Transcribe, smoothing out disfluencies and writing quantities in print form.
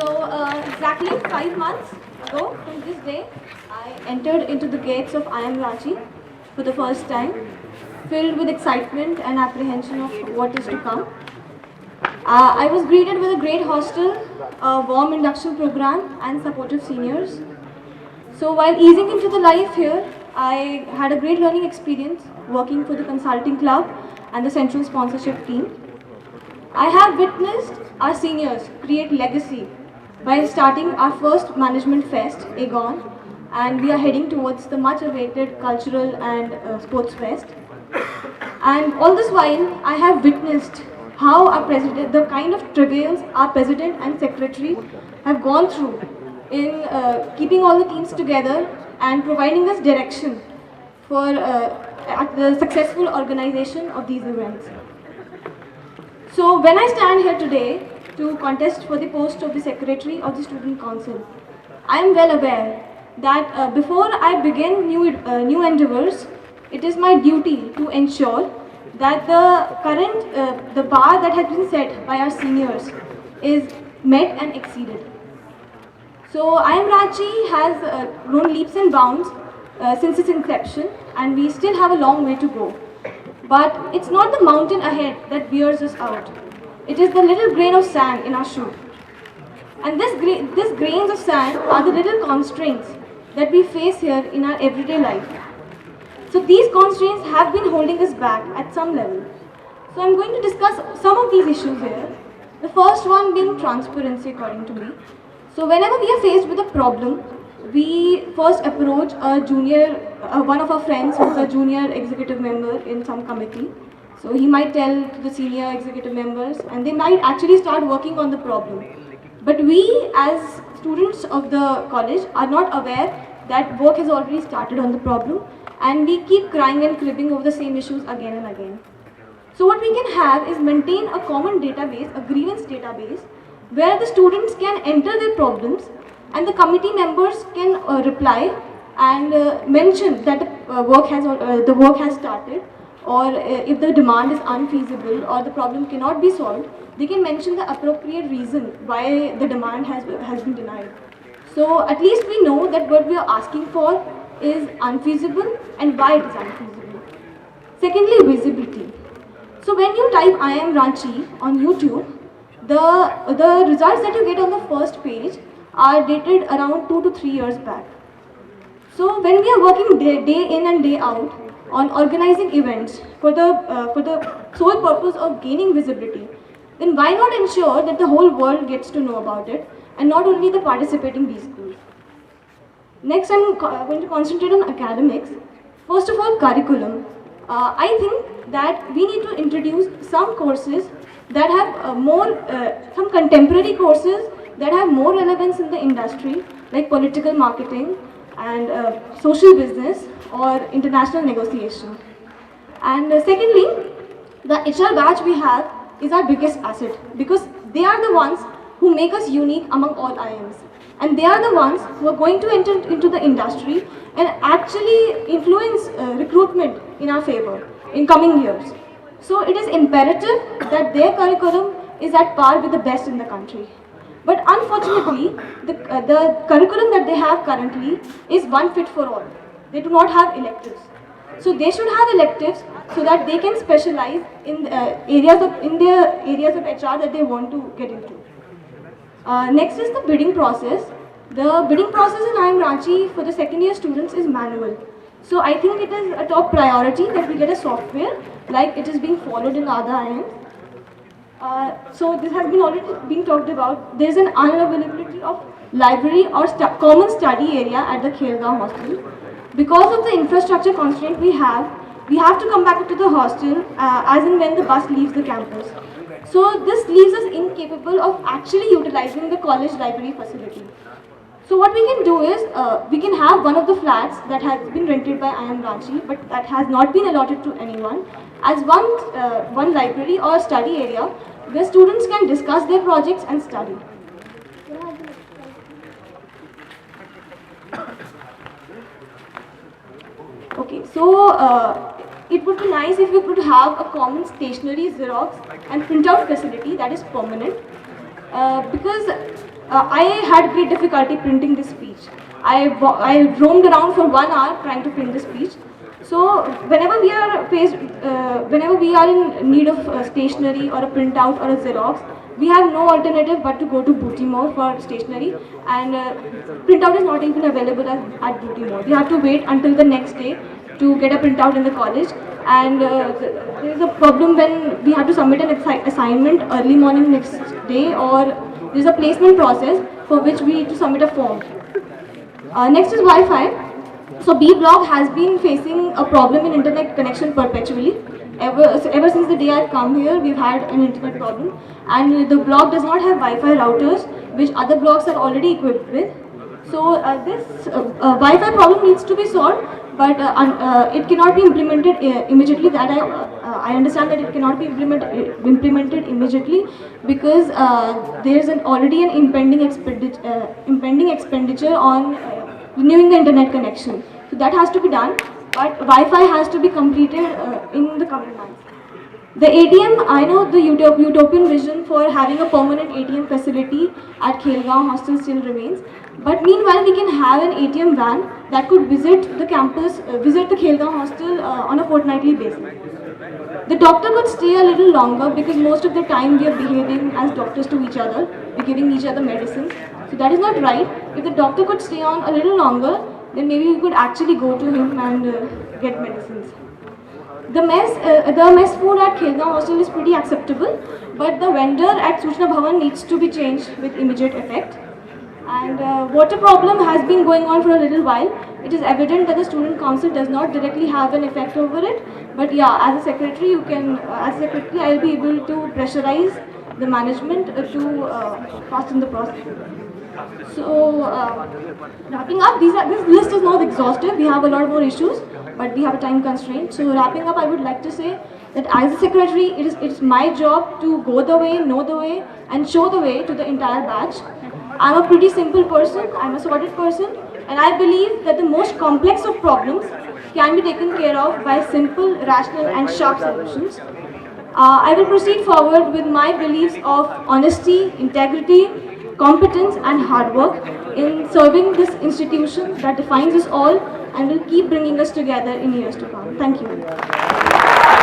Exactly 5 months ago from this day, I entered into the gates of IIM Ranchi for the first time, filled with excitement and apprehension of what is to come. I was greeted with a great hostel, a warm induction program, and supportive seniors. So while easing into the life here, I had a great learning experience working for the consulting club and the central sponsorship team. I have witnessed our seniors create legacy by starting our first management fest, Aegon, and we are heading towards the much awaited cultural and sports fest. And all this while, I have witnessed how our president, the kind of travails our president and secretary have gone through in keeping all the teams together and providing us direction for at the successful organization of these events. So when I stand here today to contest for the post of the Secretary of the Student Council, I am well aware that before I begin new endeavors, it is my duty to ensure that the bar that has been set by our seniors is met and exceeded. So IIM Ranchi has grown leaps and bounds since its inception, and we still have a long way to go. But it's not the mountain ahead that bears us out. It is the little grain of sand in our shoe. And these grains of sand are the little constraints that we face here in our everyday life. So these constraints have been holding us back at some level. So I'm going to discuss some of these issues here. The first one being transparency, according to me. So whenever we are faced with a problem, we first approach one of our friends who is a junior executive member in some committee. So he might tell to the senior executive members and they might actually start working on the problem. But we as students of the college are not aware that work has already started on the problem and we keep crying and cribbing over the same issues again and again. So what we can have is maintain a common database, a grievance database, where the students can enter their problems and the committee members can reply and mention that the work has started, or if the demand is unfeasible or the problem cannot be solved, they can mention the appropriate reason why the demand has been denied. So at least we know that what we are asking for is unfeasible and why it is unfeasible. Secondly, visibility. So when you type IIM Ranchi on YouTube, the results that you get on the first page are dated around 2 to 3 years back. So when we are working day in and day out on organizing events for the sole purpose of gaining visibility, then why not ensure that the whole world gets to know about it and not only the participating B schools. Next, I'm going to concentrate on academics. First of all, curriculum. I think that we need to introduce some courses that have some contemporary courses that have more relevance in the industry, like political marketing and social business or international negotiation. And secondly, the HR batch we have is our biggest asset because they are the ones who make us unique among all IIMs. And they are the ones who are going to enter into the industry and actually influence recruitment in our favor in coming years. So it is imperative that their curriculum is at par with the best in the country. But unfortunately, the curriculum that they have currently is one fit for all. They do not have electives. So they should have electives so that they can specialize in their areas of HR that they want to get into. Next is the bidding process. The bidding process in IIM Ranchi for the second year students is manual. So I think it is a top priority that we get a software like it is being followed in other IIMs. So this has been already been talked about. There is an unavailability of library or common study area at the Khelgaon hostel. Because of the infrastructure constraint we have to come back to the hostel as and when the bus leaves the campus. So this leaves us incapable of actually utilizing the college library facility. So what we can do is, we can have one of the flats that has been rented by IIM Ranchi, but that has not been allotted to anyone, as one library or study area where students can discuss their projects and study. Okay, so it would be nice if we could have a common stationery, Xerox and printout facility that is permanent. because I had great difficulty printing this speech. I roamed around for 1 hour trying to print the speech. So whenever we are in need of stationery or a printout or a Xerox, we have no alternative but to go to Booty More for stationery, and printout is not even available at Booty More. We have to wait until the next day to get a printout in the college, and there is a problem when we have to submit an assignment early morning next day, or there is a placement process for which we need to submit a form. Next is Wi-Fi. So B block has been facing a problem in internet connection perpetually. Ever since the day I've come here, we've had an internet problem, and the block does not have Wi-Fi routers, which other blocks are already equipped with. So this Wi-Fi problem needs to be solved, but it cannot be implemented immediately. That I understand that it cannot be implemented immediately because there is already an impending expenditure on renewing the internet connection. So that has to be done, but Wi-Fi has to be completed in the coming months. The ATM, I know the utopian vision for having a permanent ATM facility at Khelgaon hostel still remains, but meanwhile we can have an ATM van that could visit the campus, visit the Khelgaon hostel on a fortnightly basis. The doctor could stay a little longer because most of the time we are behaving as doctors to each other, we're giving each other medicines. So that is not right. If the doctor could stay on a little longer, then maybe we could actually go to him and get medicines. The mess food at Khelgaon hostel is pretty acceptable, but the vendor at Suchna Bhavan needs to be changed with immediate effect. And water problem has been going on for a little while. It is evident that the student council does not directly have an effect over it, but yeah, as a secretary, as a secretary, I'll be able to pressurize the management to fasten the process. So, wrapping up, this list is not exhaustive. We have a lot more issues, but we have a time constraint. So, wrapping up, I would like to say that as a secretary, it's my job to go the way, know the way, and show the way to the entire batch. I'm a pretty simple person. I'm a sorted person, and I believe that the most complex of problems can be taken care of by simple, rational, and sharp solutions. I will proceed forward with my beliefs of honesty, integrity, competence, and hard work in serving this institution that defines us all and will keep bringing us together in years to come. Thank you.